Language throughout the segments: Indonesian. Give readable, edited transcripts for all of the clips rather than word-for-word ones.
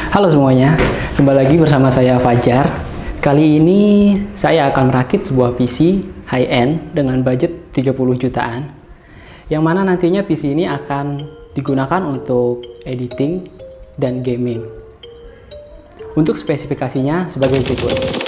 Halo semuanya, kembali lagi bersama saya Fajar. Kali ini saya akan merakit sebuah PC high-end dengan budget 30 jutaan, yang mana nantinya PC ini akan digunakan untuk editing dan gaming. Untuk spesifikasinya sebagai berikut.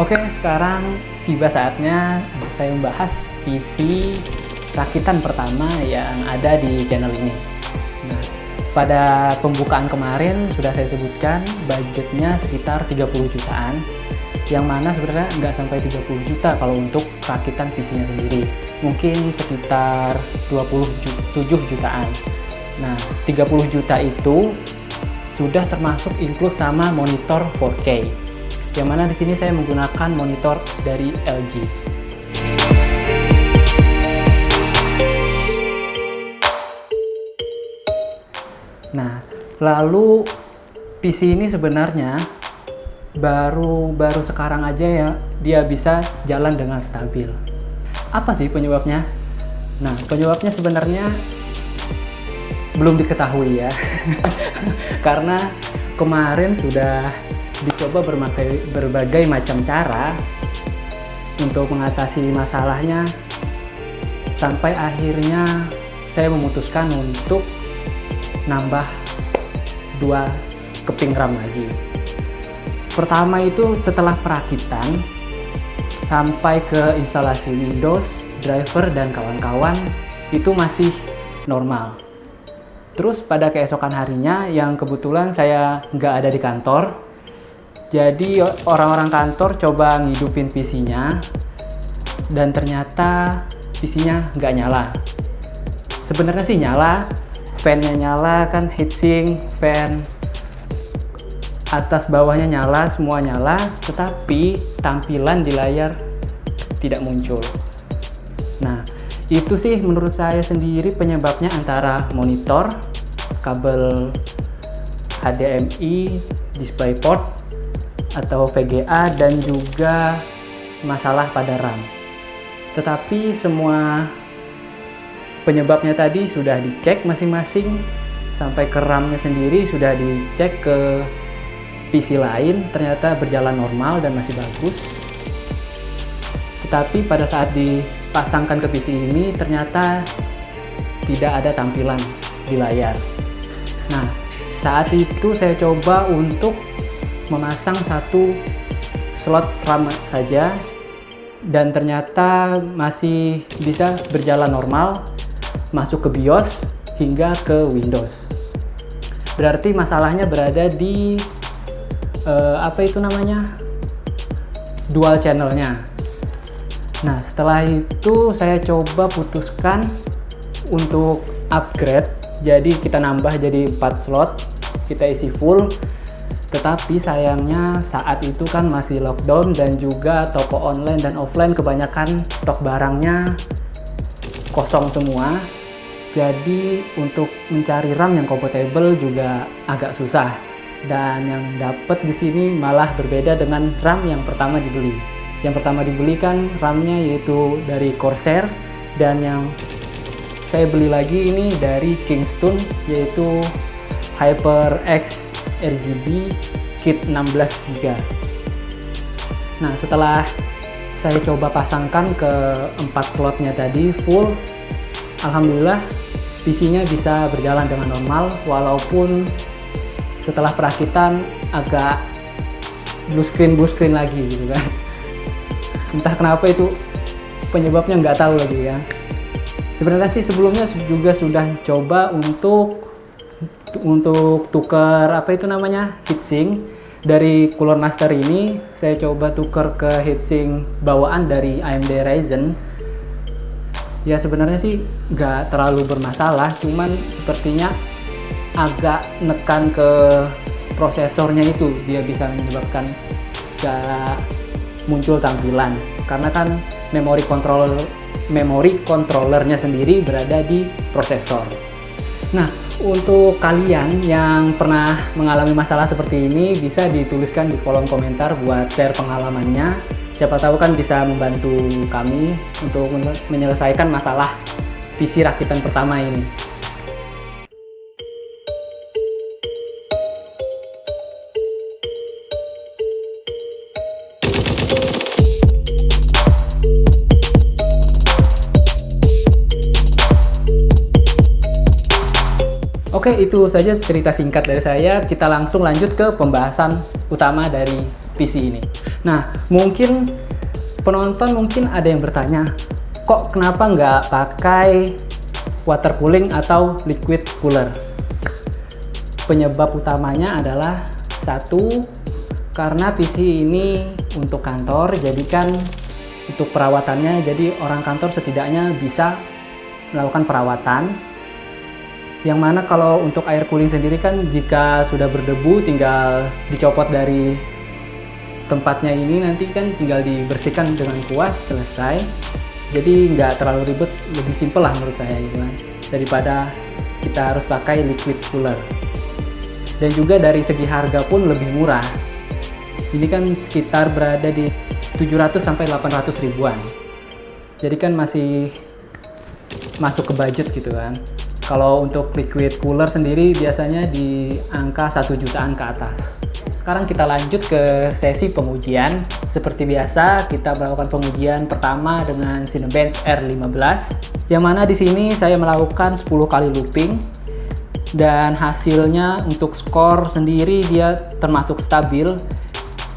Oke, sekarang tiba saatnya saya membahas PC rakitan pertama yang ada di channel ini. Nah, pada pembukaan kemarin sudah saya sebutkan budgetnya sekitar 30 jutaan, yang mana sebenarnya nggak sampai 30 juta kalau untuk rakitan PC-nya sendiri, mungkin sekitar 27 jutaan. Nah, 30 juta itu sudah termasuk include sama monitor 4K, yang mana di sini saya menggunakan monitor dari LG. Nah, lalu PC ini sebenarnya baru sekarang aja ya dia bisa jalan dengan stabil. Apa sih penyebabnya? Nah, penyebabnya sebenarnya belum diketahui ya. Karena kemarin sudah dicoba berbagai macam cara untuk mengatasi masalahnya, sampai akhirnya saya memutuskan untuk nambah 2 keping RAM lagi. Pertama itu setelah perakitan sampai ke instalasi Windows, driver dan kawan-kawan itu masih normal. Terus pada keesokan harinya yang kebetulan saya nggak ada di kantor, jadi orang-orang kantor coba ngidupin PC-nya dan ternyata PC-nya nggak nyala. Sebenarnya sih nyala, fan-nya nyala kan, heatsink, fan, atas bawahnya nyala, semua nyala, tetapi tampilan di layar tidak muncul. Nah, itu sih menurut saya sendiri penyebabnya antara monitor, kabel HDMI, DisplayPort atau VGA, dan juga masalah pada RAM. Tetapi semua penyebabnya tadi sudah dicek masing-masing, sampai ke RAM-nya sendiri sudah dicek ke PC lain, ternyata berjalan normal dan masih bagus. Tetapi pada saat dipasangkan ke PC ini ternyata tidak ada tampilan di layar. Nah, saat itu saya coba untuk memasang 1 slot RAM saja dan ternyata masih bisa berjalan normal, masuk ke BIOS hingga ke Windows. Berarti masalahnya berada di dual channelnya. Nah, setelah itu saya coba putuskan untuk upgrade, jadi kita nambah jadi 4 slot, kita isi full. Tetapi sayangnya saat itu kan masih lockdown dan juga toko online dan offline kebanyakan stok barangnya kosong semua. Jadi untuk mencari RAM yang compatible juga agak susah. Dan yang dapat di sini malah berbeda dengan RAM yang pertama dibeli. Yang pertama dibeli kan RAM-nya yaitu dari Corsair, dan yang saya beli lagi ini dari Kingston yaitu HyperX RGB kit 16GB. Nah, setelah saya coba pasangkan ke 4 slotnya tadi full, alhamdulillah PC-nya bisa berjalan dengan normal, walaupun setelah perakitan agak blue screen lagi gitu kan. Entah kenapa itu penyebabnya, nggak tahu lagi ya. Sebenarnya sih sebelumnya juga sudah coba untuk tukar heatsink dari Cooler Master ini. Saya coba tukar ke heatsink bawaan dari AMD Ryzen. Ya sebenarnya sih nggak terlalu bermasalah, cuman sepertinya agak nekan ke prosesornya itu, dia bisa menyebabkan gak muncul tampilan, karena kan memori controllernya sendiri berada di prosesor. Nah, untuk kalian yang pernah mengalami masalah seperti ini, bisa dituliskan di kolom komentar buat share pengalamannya. Siapa tahu kan bisa membantu kami untuk menyelesaikan masalah PC rakitan pertama ini. Oke, itu saja cerita singkat dari saya. Kita langsung lanjut ke pembahasan utama dari PC ini. Nah, mungkin penonton ada yang bertanya, kok kenapa nggak pakai water cooling atau liquid cooler? Penyebab utamanya adalah satu, karena PC ini untuk kantor, jadi kan untuk perawatannya, jadi orang kantor setidaknya bisa melakukan perawatan. Yang mana kalau untuk air cooling sendiri kan jika sudah berdebu tinggal dicopot dari tempatnya ini, nanti kan tinggal dibersihkan dengan kuas, selesai. Jadi nggak terlalu ribet, lebih simpel lah menurut saya gitu kan, daripada kita harus pakai liquid cooler. Dan juga dari segi harga pun lebih murah. Ini kan sekitar berada di 700 sampai 800 ribuan. Jadi kan masih masuk ke budget gitu kan. Kalau untuk liquid cooler sendiri biasanya di angka 1 jutaan ke atas. Sekarang kita lanjut ke sesi pengujian. Seperti biasa, kita melakukan pengujian pertama dengan Cinebench R15, yang mana di sini saya melakukan 10 kali looping, dan hasilnya untuk skor sendiri dia termasuk stabil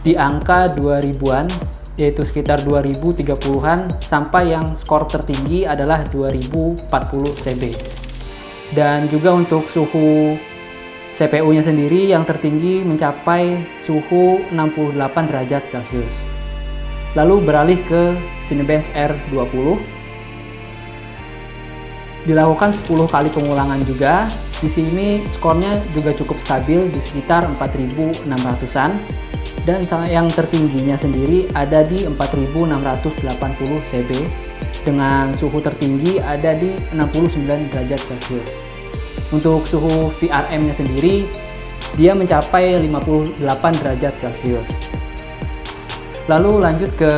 di angka 2000-an, yaitu sekitar 2030-an, sampai yang skor tertinggi adalah 2040 CB. Dan juga untuk suhu CPU-nya sendiri yang tertinggi mencapai suhu 68 derajat Celcius. Lalu beralih ke Cinebench R20. Dilakukan 10 kali pengulangan juga. Di sini skornya juga cukup stabil di sekitar 4600-an. Dan yang tertingginya sendiri ada di 4680 CB. Dengan suhu tertinggi ada di 69 derajat Celcius. Untuk suhu VRM-nya sendiri, dia mencapai 58 derajat Celcius. Lalu lanjut ke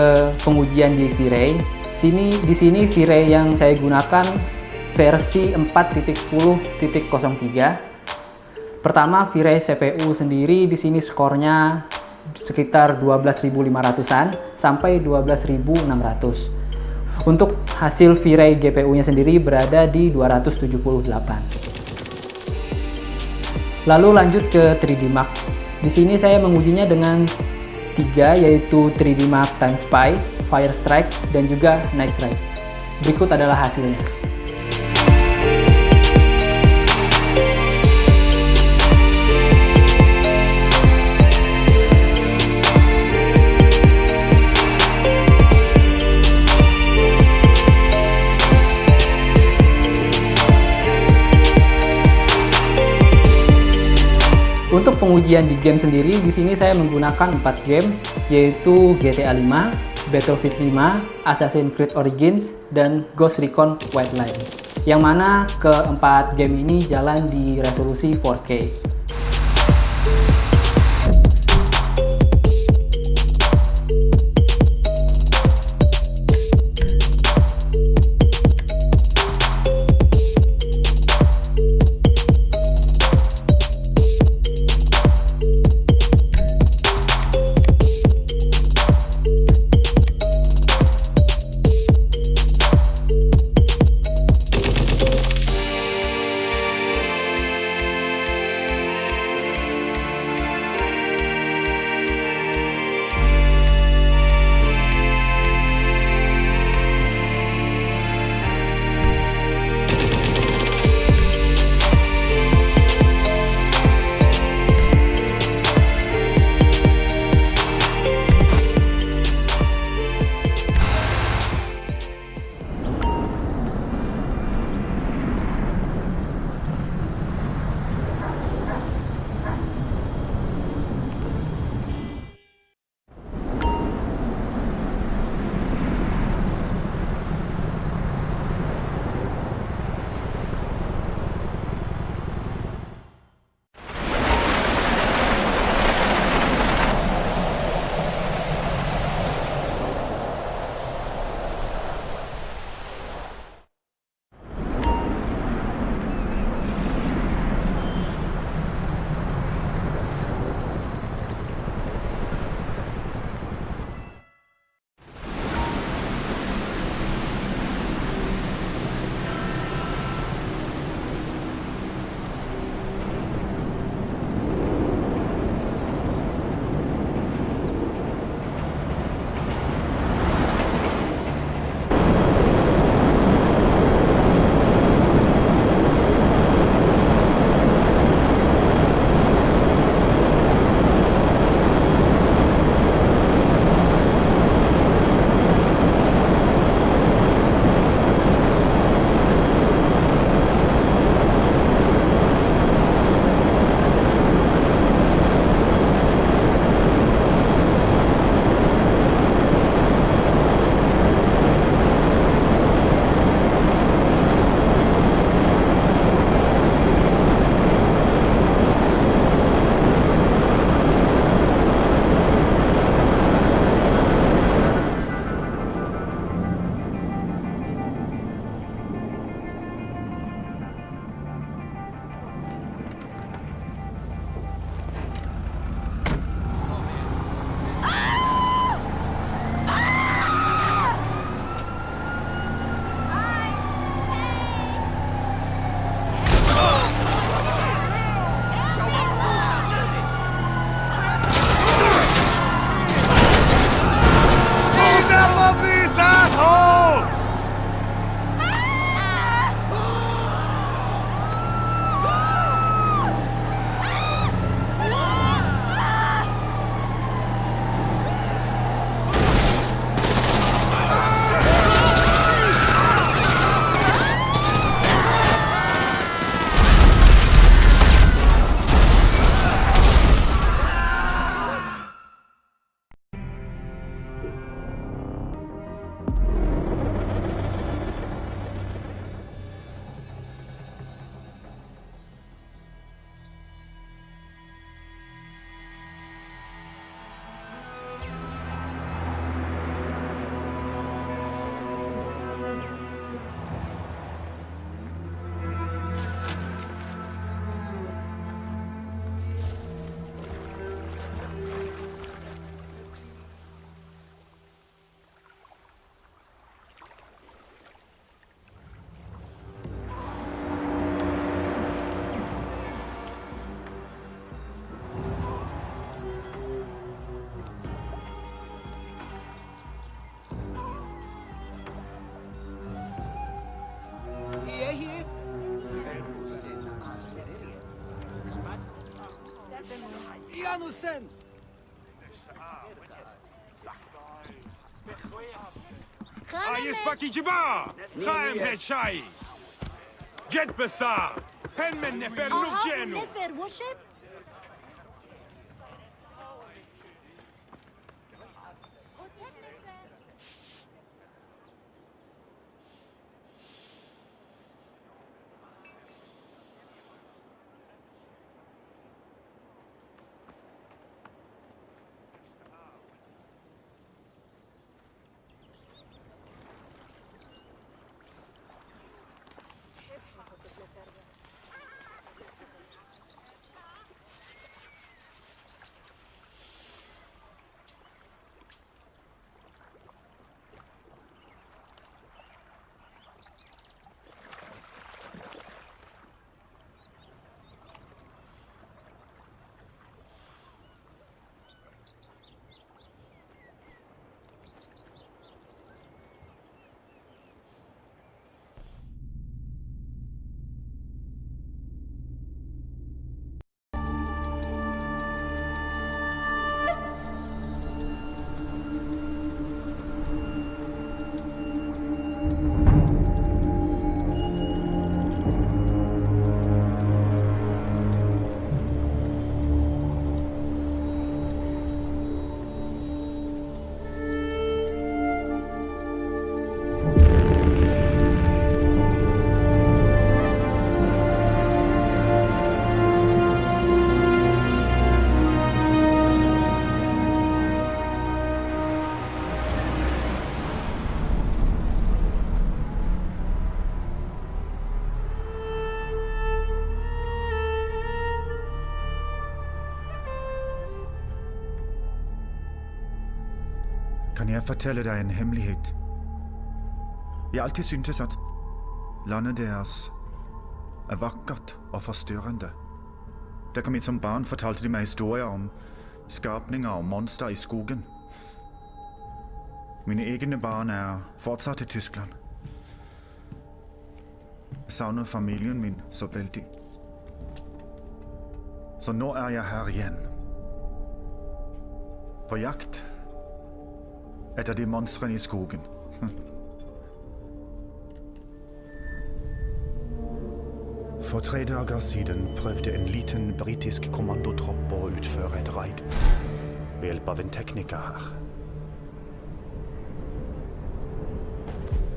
pengujian di V-Ray. Di sini V-Ray yang saya gunakan versi 4.10.03. Pertama, V-Ray CPU sendiri di sini skornya sekitar 12.500-an sampai 12.600. Untuk hasil V-Ray GPU-nya sendiri berada di 278. Lalu lanjut ke 3D Mark. Di sini saya mengujinya dengan 3, yaitu 3D Mark Time Spy, Fire Strike, dan juga Night Ride. Berikut adalah hasilnya. Untuk pengujian di game sendiri, di sini saya menggunakan 4 game, yaitu GTA 5, Battlefield 5, Assassin's Creed Origins, dan Ghost Recon Wildlands. Yang mana keempat game ini jalan di resolusi 4K. Janusen! يسبكي جبا خايم هيد شاي جد بسا هن من نفر نوجينو نفر وشب Kan jeg fortelle deg en hemmelighet? Jeg alltid syntes at landet deres er vakkert og forstyrrende. Da jeg kom hit som barn, fortalte de meg historier om skapninger og monster i skogen. Mine egne barn er fortsatt i Tyskland. Jeg savner familien min så veldig. Så nå er jeg her igjen. På jakt etter de monstrene i skogen. For 3 dager siden prøvde en liten britisk kommandotropp å utføre et raid ved hjelp av en tekniker her.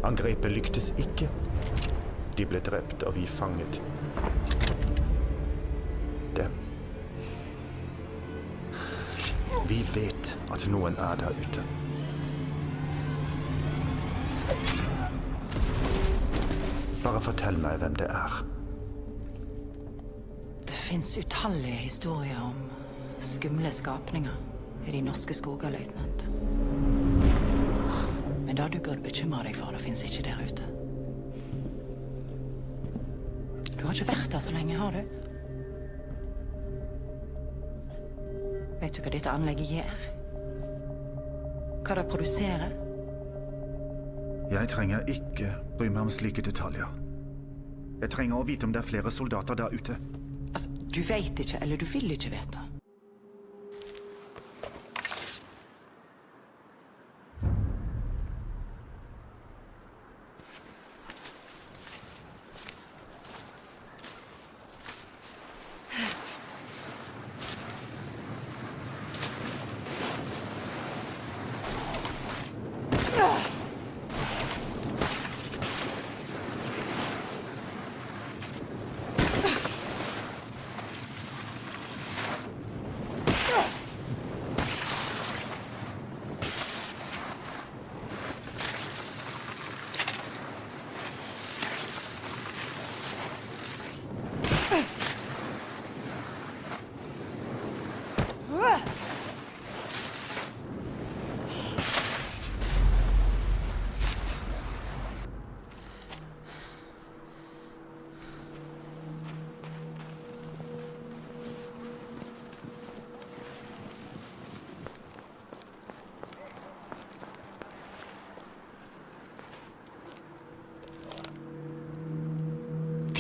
Angrepet lyktes ikke. De ble drept, og vi fanget dem. Vi vet at noen er der ute. Bare fortell meg hvem det er. Det finnes utallige historier om skumle skapninger i de norske skoger, løytnant. Men det du burde bekymre deg for, det finnes ikke der ute. Du har ikke vært der så lenge, har du? Vet du hva dette anlegget gjør? Hva det produserer? Jeg trenger ikke bry meg om slike detaljer. Jeg trenger å vite om det er flere soldater der ute. Altså, du vet ikke, eller du vil ikke vite.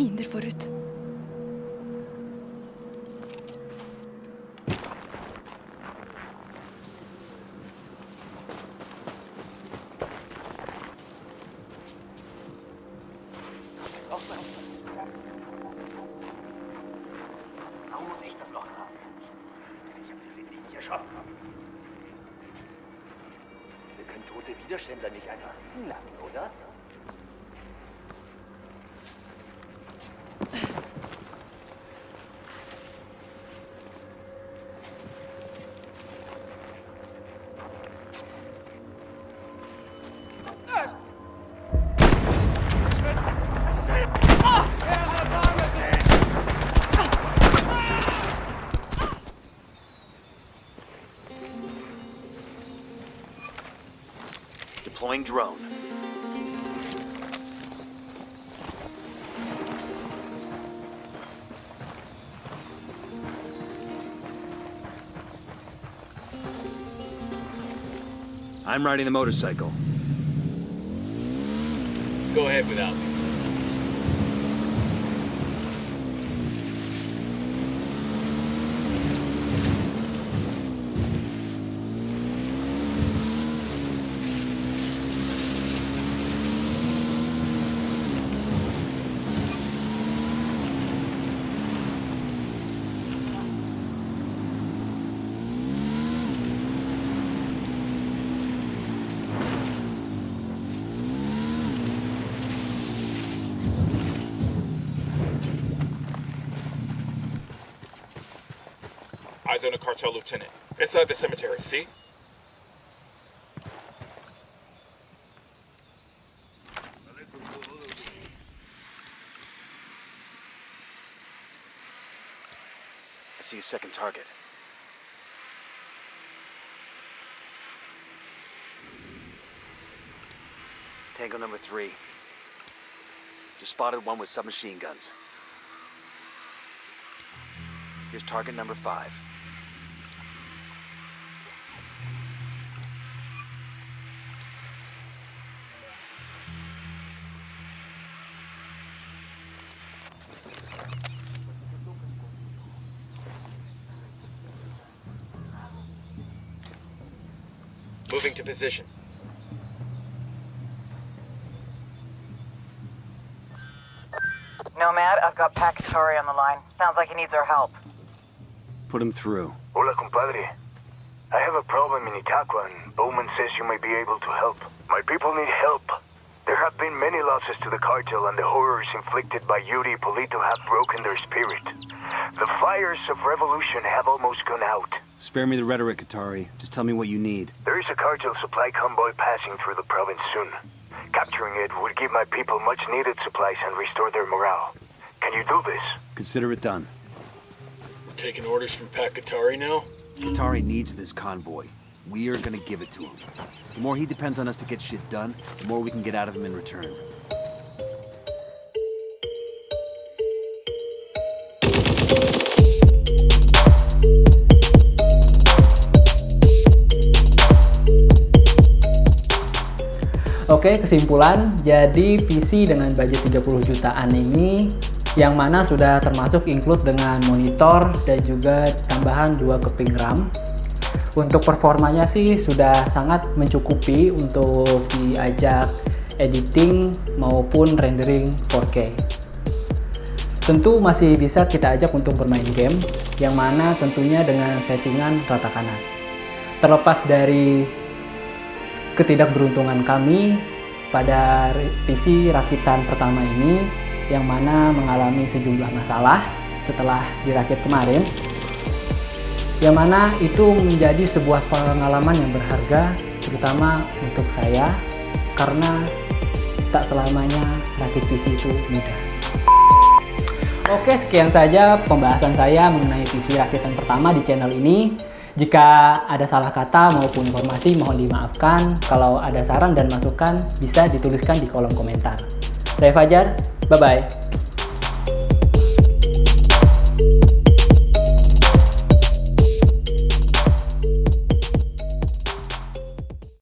Fiender forut. geschossen. Wir können tote Widerständler nicht einfach liegen lassen, oder? Deploying drone. I'm riding the motorcycle. Go ahead without me. Eyes on a cartel lieutenant. Inside the cemetery, see? I see a second target. Tango number 3. Just spotted one with submachine guns. Here's target number 5. Moving to position. Nomad, I've got Pacatari on the line. Sounds like he needs our help. Put him through. Hola, compadre. I have a problem in Itaqua, and Bowman says you might be able to help. My people need help. There have been many losses to the cartel, and the horrors inflicted by Yuri Polito have broken their spirit. The fires of revolution have almost gone out. Spare me the rhetoric, Katari. Just tell me what you need. There is a cartel supply convoy passing through the province soon. Capturing it would give my people much-needed supplies and restore their morale. Can you do this? Consider it done. We're taking orders from Pacatari now? Katari needs this convoy. We are gonna give it to him. The more he depends on us to get shit done, the more we can get out of him in return. Oke, kesimpulan, jadi PC dengan budget 30 jutaan ini yang mana sudah termasuk include dengan monitor dan juga tambahan 2 keping RAM. Untuk performanya sih sudah sangat mencukupi untuk diajak editing maupun rendering 4K. Tentu masih bisa kita ajak untuk bermain game, yang mana tentunya dengan settingan rata kanan. Terlepas dari ketidakberuntungan kami pada PC rakitan pertama ini, yang mana mengalami sejumlah masalah setelah dirakit kemarin, yang mana itu menjadi sebuah pengalaman yang berharga, terutama untuk saya, karena tak selamanya rakit PC itu mudah. Oke, sekian saja pembahasan saya mengenai PC rakitan pertama di channel ini. Jika ada salah kata maupun informasi mohon dimaafkan. Kalau ada saran dan masukan bisa dituliskan di kolom komentar. Saya Fajar, bye-bye.